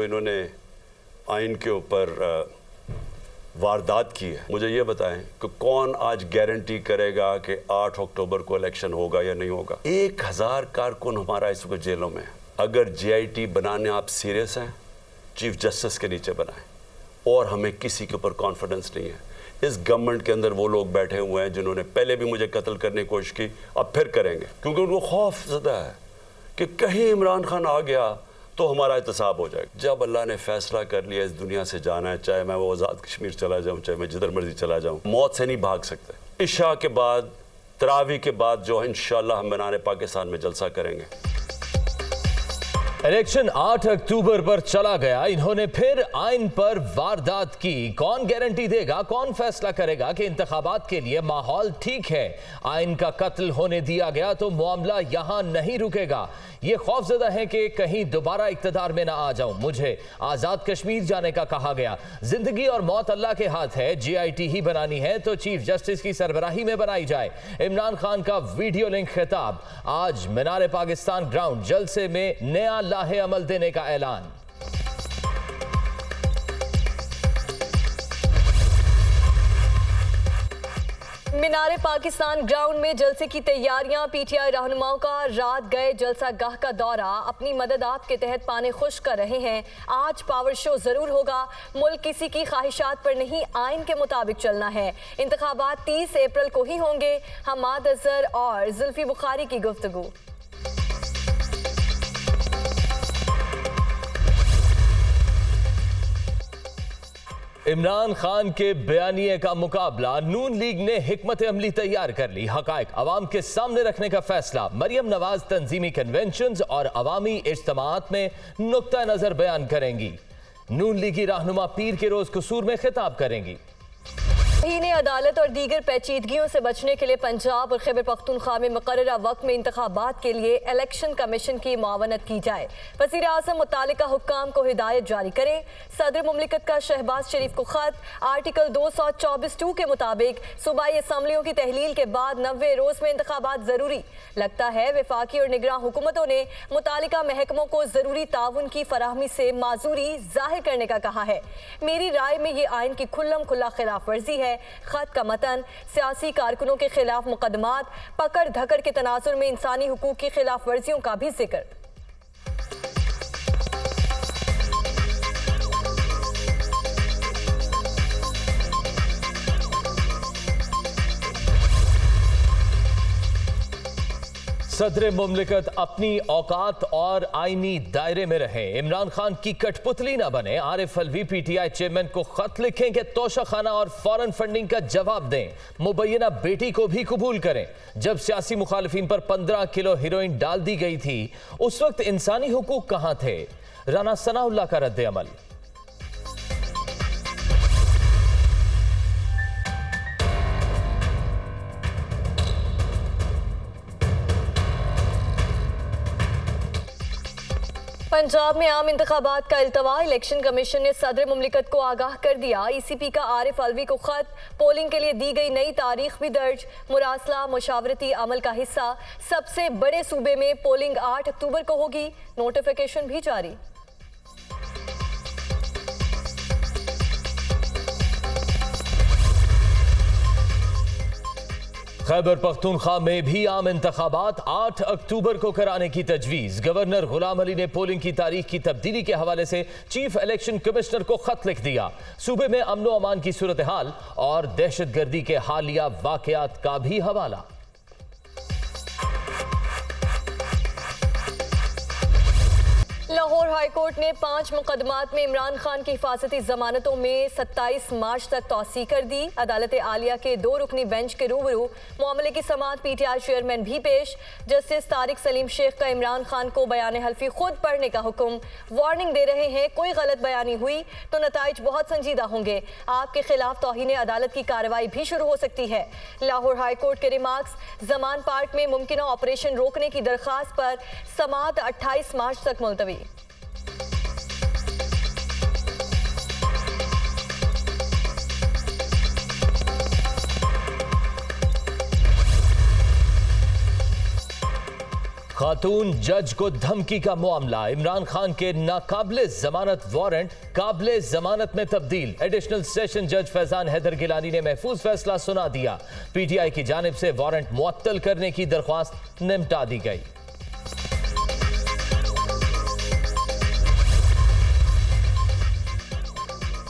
जो इन्होंने आइन के ऊपर वारदात की है, मुझे ये बताएं कि कौन आज गारंटी करेगा कि 8 अक्टूबर को इलेक्शन होगा या नहीं होगा। 1000 कारकुन हमारा इस वक्त जेलों में है। अगर JIT बनाने आप सीरियस हैं, चीफ जस्टिस के नीचे बनाएं, और हमें किसी के ऊपर कॉन्फिडेंस नहीं है। इस गवर्नमेंट के अंदर वो लोग बैठे हुए हैं जिन्होंने पहले भी मुझे कत्ल करने की कोशिश की, अब फिर करेंगे, क्योंकि उनको खौफ ज़्यादा है कि कहीं इमरान खान आ गया तो हमारा एहतसाब हो जाएगा। जब अल्लाह ने फैसला कर लिया इस दुनिया से जाना है, चाहे मैं वो आज़ाद कश्मीर चला जाऊँ, चाहे मैं जिधर मर्जी चला जाऊँ, मौत से नहीं भाग सकते। इशा के बाद, तरावी के बाद जो इंशाअल्लाह हम मीनार पाकिस्तान में जलसा करेंगे। इलेक्शन 8 अक्टूबर पर चला गया, इन्होंने फिर आइन पर वारदात की। कौन गारंटी देगा, कौन फैसला करेगा कि इंतखाबात के लिए माहौल ठीक है? आइन का कत्ल होने दिया गया तो मामला यहां नहीं रुकेगा। ये खौफजदा है कि कहीं दोबारा इक्तदार में ना आ जाऊं। मुझे आजाद कश्मीर जाने का कहा गया। जिंदगी और मौत अल्लाह के हाथ है। JIT ही बनानी है तो चीफ जस्टिस की सरबराही में बनाई जाए। इमरान खान का वीडियो लिंक खिताब। आज मीनार पाकिस्तान ग्राउंड जलसे में नया लाहे अमल देने का ऐलान। मीनार पाकिस्तान ग्राउंड में जलसे की तैयारियां। PTI रहनुमाओं का रात गए जलसा गाह का दौरा। अपनी मदद आपके तहत पाने खुश कर रहे हैं। आज पावर शो जरूर होगा। मुल्क किसी की ख्वाहिशात पर नहीं, आइन के मुताबिक चलना है। इंतखाबात 30 अप्रैल को ही होंगे। हमाद अजहर और जुल्फी बुखारी की गुफ्तगू। इमरान खान के बयानिए का मुकाबला। नून लीग ने हिकमत अमली तैयार कर ली। हकायक अवाम के सामने रखने का फैसला। मरियम नवाज तंजीमी कन्वेंशंस और अवामी इज्तिमात में नुक्ता नजर बयान करेंगी। नून लीगी रहनुमा पीर के रोज कसूर में खिताब करेंगी। ने अदालत और दीगर पेचीदगियों से बचने के लिए पंजाब और खैबर पख्तूनख्वा में मुकर्ररा वक्त में इंतखाबात के लिए इलेक्शन कमीशन की मुआवनत की जाए। वज़ीर आज़म मुत्तालिका हुक्काम को हिदायत जारी करें। सदर मुमलिकत का शहबाज शरीफ को खत। आर्टिकल 224(2) के मुताबिक सूबाई असम्बलियों की तहलील के बाद 90 रोज में इंतखाबात जरूरी। लगता है वफाकी और निगरान हुकूमतों ने मुत्तालिका महकमों को जरूरी ताउन की फराहमी से माजूरी जाहिर करने का कहा है। मेरी राय में ये आइन की खुल्लम खुल्ला खिलाफ वर्जी है। खत का मतन सियासी कारकुनों के खिलाफ मुकदमात, पकड़ धकड़ के तनाजुर में इंसानी हुकूक की खिलाफ वर्जियों का भी जिक्र। सदर मुमलिकत अपनी औकात और आईनी दायरे में रहे। इमरान खान की कठपुतली ना बने। आरिफ अलवी PTI चेयरमैन को खत लिखें कि तोशाखाना और फॉरेन फंडिंग का जवाब दें। मुबैना बेटी को भी कबूल करें। जब सियासी मुखालिफिन पर 15 किलो हेरोइन डाल दी गई थी, उस वक्त इंसानी हुकूक कहां थे? राना सनाउल्लाह का रद्द अमल। पंजाब में आम इंतखाबात का इल्तवा। इलेक्शन कमीशन ने सदर मुमलिकत को आगाह कर दिया। ECP का आरिफ अलवी को खत। पोलिंग के लिए दी गई नई तारीख भी दर्ज। मुरासला मुशावरती अमल का हिस्सा। सबसे बड़े सूबे में पोलिंग 8 अक्टूबर को होगी। नोटिफिकेशन भी जारी। खैबर पख्तूनख्वा में भी आम इंतखाबात 8 अक्टूबर को कराने की तजवीज़। गवर्नर गुलाम अली ने पोलिंग की तारीख की तब्दीली के हवाले से चीफ इलेक्शन कमिश्नर को खत लिख दिया। सूबे में अमन व अमान की सूरत हाल और दहशतगर्दी के हालिया वाकयात का भी हवाला। लाहौर हाईकोर्ट ने 5 मुकदमात में इमरान खान की हिफाजती जमानतों में 27 मार्च तक तौसी कर दी। अदालत आलिया के 2 रुकनी बेंच के रूबरू मामले की समाअत PTI चेयरमैन भी पेश। जस्टिस तारिक सलीम शेख का इमरान खान को बयान हल्फी खुद पढ़ने का हुक्म। वार्निंग दे रहे हैं, कोई गलत बयानी हुई तो नताइज बहुत संजीदा होंगे। आपके खिलाफ तौहीन अदालत की कार्रवाई भी शुरू हो सकती है। लाहौर हाईकोर्ट के रिमार्क्स। जमान पार्क में मुमकिन ऑपरेशन रोकने की दरख्वास्त पर समाअत 28 मार्च तक मुलतवी। खातून जज को धमकी का मामला, इमरान खान के नाकाबिले जमानत वारंट काबिले जमानत में तब्दील। एडिशनल सेशन जज फैजान हैदर गिलानी ने महफूज फैसला सुना दिया। पीटीआई की जानिब से वारंट मुअत्तल करने की दरख्वास्त निपटा दी गई।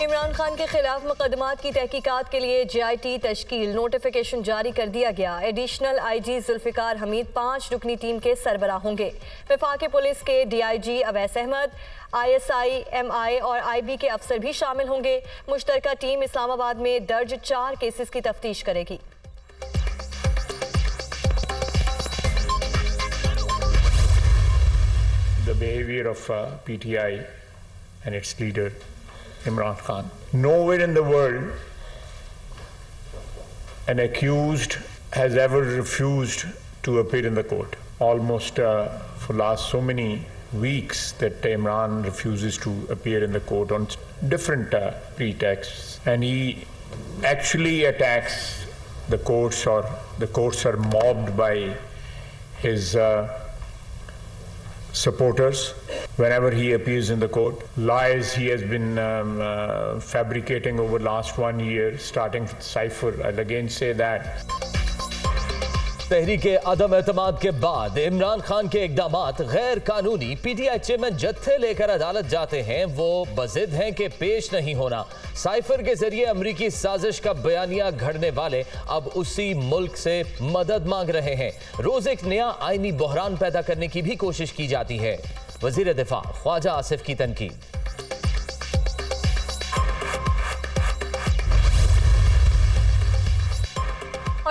इमरान खान के खिलाफ मुकदमात की तहकीकात के लिए JIT तश्कील, नोटिफिकेशन जारी कर दिया गया। एडिशनल IG जुल्फिकार हमीद 5 रुकनी टीम के सरबराह होंगे। वफाकी पुलिस के DIG Awais Ahmad, ISI, MI और IB के अफसर भी शामिल होंगे। मुश्तरका टीम इस्लामाबाद में दर्ज 4 केसेस की तफ्तीश करेगी। The behavior of PTI and its leader Imran Khan. Nowhere in the world an accused has ever refused to appear in the court. Almost for last so many weeks that Imran refuses to appear in the court on different pretexts, and he actually attacks the courts, or the courts are mobbed by his supporters whenever he appears in the court. Lies he has been fabricating over last 1 year, starting with Cypher. I'll again say that. Tehreek-e अदम एतमाद के बाद इमरान खान के इकदामात गैर कानूनी। PTI chairman जत्थे लेकर अदालत जाते हैं, वो बजिद हैं कि पेश नहीं होना। साइफर के जरिए अमरीकी साजिश का बयानिया घड़ने वाले अब उसी मुल्क से मदद मांग रहे हैं। रोज एक नया आईनी बहरान पैदा करने की भी कोशिश की जाती है। वजीर दिफा ख्वाजा आसिफ की तनकीद।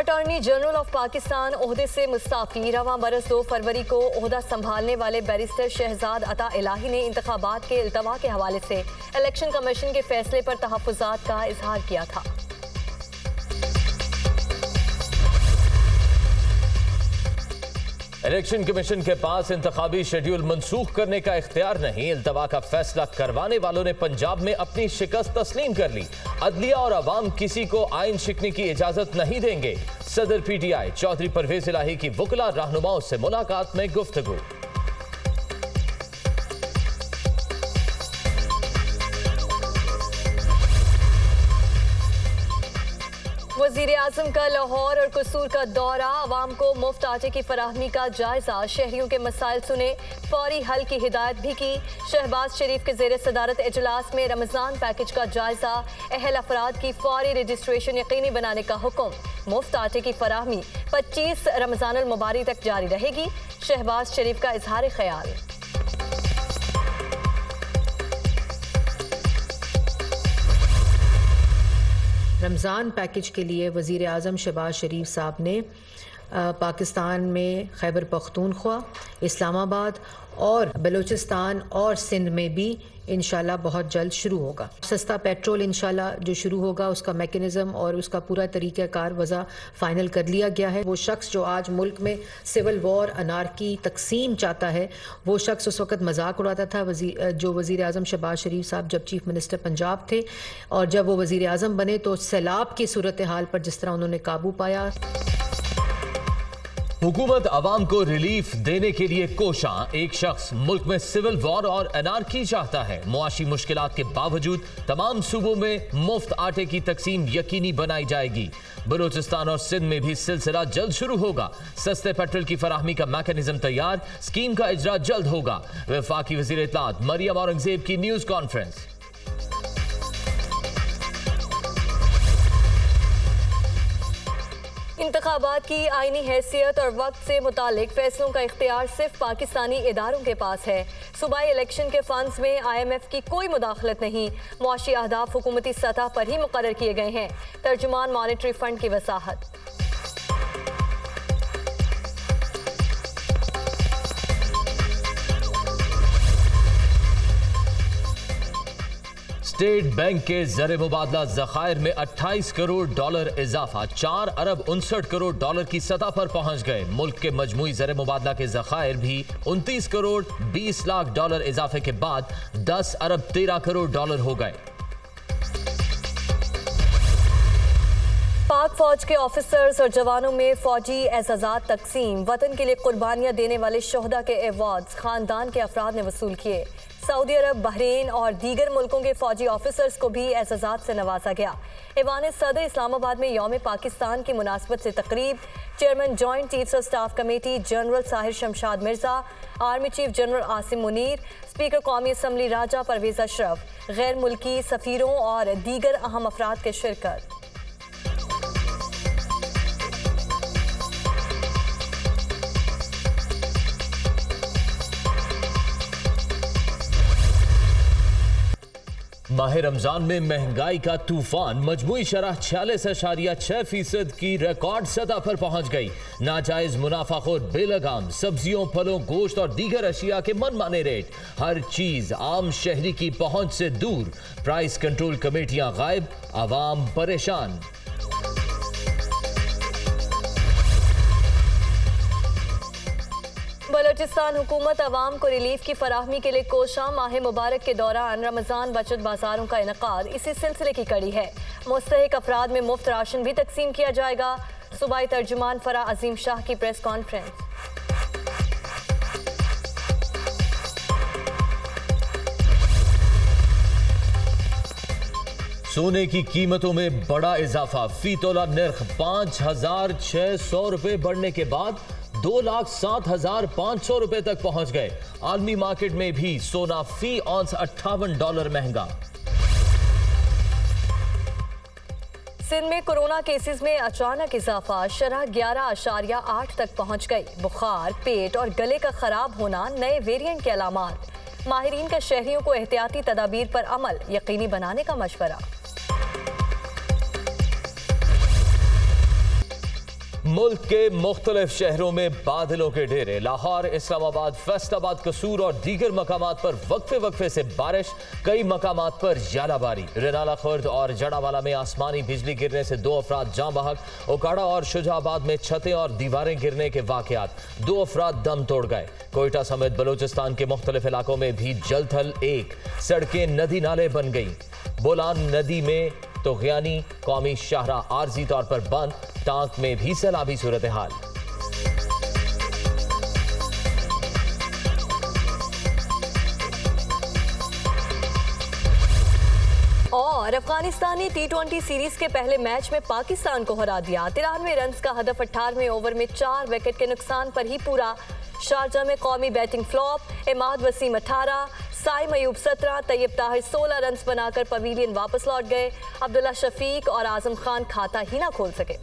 अटॉर्नी जनरल ऑफ पाकिस्तान ओहदे से मुस्ताफी। रवां बरस 2 फरवरी को ओहदा संभालने वाले बैरिस्टर शहजाद अता इलाही ने इंतखाबात के इल्तवा के हवाले से इलेक्शन कमीशन के फैसले पर तहफ़्फ़ुज़ात का इजहार किया था। इलेक्शन कमीशन के पास इंतखाबी शेड्यूल मंसूख करने का इख्तियार नहीं। इल्तवा का फैसला करवाने वालों ने पंजाब में अपनी शिकस्त तस्लीम कर ली। अदलिया और अवाम किसी को आइन शिकने की इजाजत नहीं देंगे। सदर PTI चौधरी परवेज इलाही की वकला रहनुमाओं से मुलाकात में गुफ्तगू। वज़ीर आज़म का लाहौर और कसूर का दौरा, अवाम को मुफ्त आटे की फराहमी का जायजा। शहरियों के मसाइल सुने, फौरी हल की हिदायत भी की। शहबाज शरीफ के ज़ेर सदारत इजलास में रमज़ान पैकेज का जायजा। अहल अफराद की फौरी रजिस्ट्रेशन यकीनी बनाने का हुक्म। मुफ्त आटे की फराहमी 25 रमज़ानुल मुबारक तक जारी रहेगी। शहबाज शरीफ का इजहार ख्याल। रमज़ान पैकेज के लिए वज़ीर आज़म शहबाज शरीफ साहब ने पाकिस्तान में खैबर पख्तूनख्वा, इस्लामाबाद और बलूचिस्तान और सिंध में भी इंशाल्लाह बहुत जल्द शुरू होगा। सस्ता पेट्रोल इंशाल्लाह जो शुरू होगा, उसका मैकेनिज़्म और उसका पूरा तरीक़ाकार वज़ा फ़ाइनल कर लिया गया है। वो शख्स जो आज मुल्क में सिविल वॉर, अनारकी, तकसीम चाहता है, वो शख्स उस वक्त मजाक उड़ाता था। जो वज़ीर आज़म शहबाज शरीफ साहब जब चीफ मिनिस्टर पंजाब थे और जब वो वज़ीर आज़म बने तो सैलाब की सूरत हाल पर जिस तरह उन्होंने काबू पाया। हुकूमत अवाम को रिलीफ देने के लिए कोशां। एक शख्स मुल्क में सिविल वॉर और अनारकी चाहता है। मुआशी मुश्किलात के बावजूद तमाम सूबों में मुफ्त आटे की तकसीम यकीनी बनाई जाएगी। बलूचिस्तान और सिंध में भी सिलसिला जल्द शुरू होगा। सस्ते पेट्रोल की फराहमी का मैकेनिज्म तैयार, स्कीम का इजरा जल्द होगा। वफाकी वज़ीर इत्तलात मरियम औरंगजेब की न्यूज कॉन्फ्रेंस। इंतखाबात की आईनी हैसियत और वक्त से मुतालिक फैसलों का इख्तियार सिर्फ पाकिस्तानी इदारों के पास है। सूबाई इलेक्शन के फंड्स में IMF की कोई मुदाखलत नहीं। मुआशी अहदाफ हुकूमती सतह पर ही मुकर्रर किए गए हैं। तर्जुमान मॉनेटरी फंड की वसाहत। स्टेट बैंक के ज़र मुबादला ज़खायर में 28 करोड़ डॉलर इजाफा, 4 अरब 59 करोड़ डॉलर की सतह पर पहुंच गए। मुल्क के मजमूई ज़र मुबादला के ज़खायर भी 29 करोड़ 20 लाख डॉलर इजाफे के बाद 10 अरब 13 करोड़ डॉलर हो गए। पाक फौज के ऑफिसर्स और जवानों में फौजी एजाज़ात तकसीम। वतन के लिए कुर्बानियां देने वाले शोहदा के एवार्ड्स खानदान के अफराद ने वसूल किए। सऊदी अरब, बहरीन और दीगर मुल्कों के फौजी ऑफिसर्स को भी एजाज़ात से नवाजा गया। ऐवान सदर इस्लामाबाद में यौम पाकिस्तान की मुनासबत से तकरीब। Chairman joint chiefs of staff committee general Sahir Shamshad Mirza, army chief general Asim Munir, speaker कौमी असम्बली राजा परवेज अशरफ, गैर मुल्की सफ़ीरों और दीगर अहम अफराद के शिरकत। माह रमजान में महंगाई का तूफान। मजमूई शरह 46.6% की रिकॉर्ड सतह पर पहुंच गई। नाजायज मुनाफाखोर बेलगाम सब्जियों, फलों, गोश्त और दीगर अशिया के मनमाने रेट। हर चीज आम शहरी की पहुंच से दूर। प्राइस कंट्रोल कमेटियां गायब, आवाम परेशान। बलोचिस्तान हुकूमत अवाम को रिलीफ की फराहमी के लिए कोशां। माह मुबारक के दौरान रमजान बचत बाजारों का इनकाद इसी सिलसिले की कड़ी है। मुस्तहिक अफराद में मुफ्त राशन भी तकसीम किया जाएगा। सूबाई तर्जुमान फराह अजीम शाह की प्रेस कॉन्फ्रेंस। सोने की कीमतों में बड़ा इजाफा। फी तोला नर्ख 5,600 रुपए बढ़ने के बाद 2,07,500 रुपए तक पहुंच गए। आलमी मार्केट में भी सोना फी औंस $58 महंगा। सिंध में कोरोना केसेस में अचानक इजाफा। शरह 11.8 तक पहुंच गई। बुखार, पेट और गले का खराब होना नए वेरिएंट के अलामात। माहिरीन का शहरियों को एहतियाती तदाबीर पर अमल यकीनी बनाने का मशवरा। मुल्क के मुख्तलिफ शहरों में बादलों के डेरे। लाहौर, इस्लामाबाद, फैसलाबाद, कसूर और दीगर मकामात पर वक्फे वक्फे से बारिश। कई मकामात पर जालाबारी। रेनाला, खुर्द और जड़ावाला में आसमानी बिजली गिरने से 2 अफराद जाँ बहक। ओकाड़ा और शुजाबाद में छतें और दीवारें गिरने के वाकयात। 2 अफराद दम तोड़ गए। कोयटा समेत बलूचिस्तान के मुख्तलिफ इलाकों में भी जलथल। एक सड़कें नदी नाले बन गई। बोलान नदी में तो गियानी कौमी शाहराह आर्जी तौर पर बंद। टांक में भी सैलाबी सूरत हाल। और अफगानिस्तान ने T20 सीरीज के पहले मैच में पाकिस्तान को हरा दिया। 93 रन का हदफ 18वें ओवर में 4 विकेट के नुकसान पर ही पूरा। शारजा में कौमी batting flop. Imad Wasim 18, Saim Ayub 17, Tayyab Tahir 16 run बनाकर पवेलियन वापस लौट गए। अब्दुल्ला शफीक और आजम खान खाता ही ना खोल सके।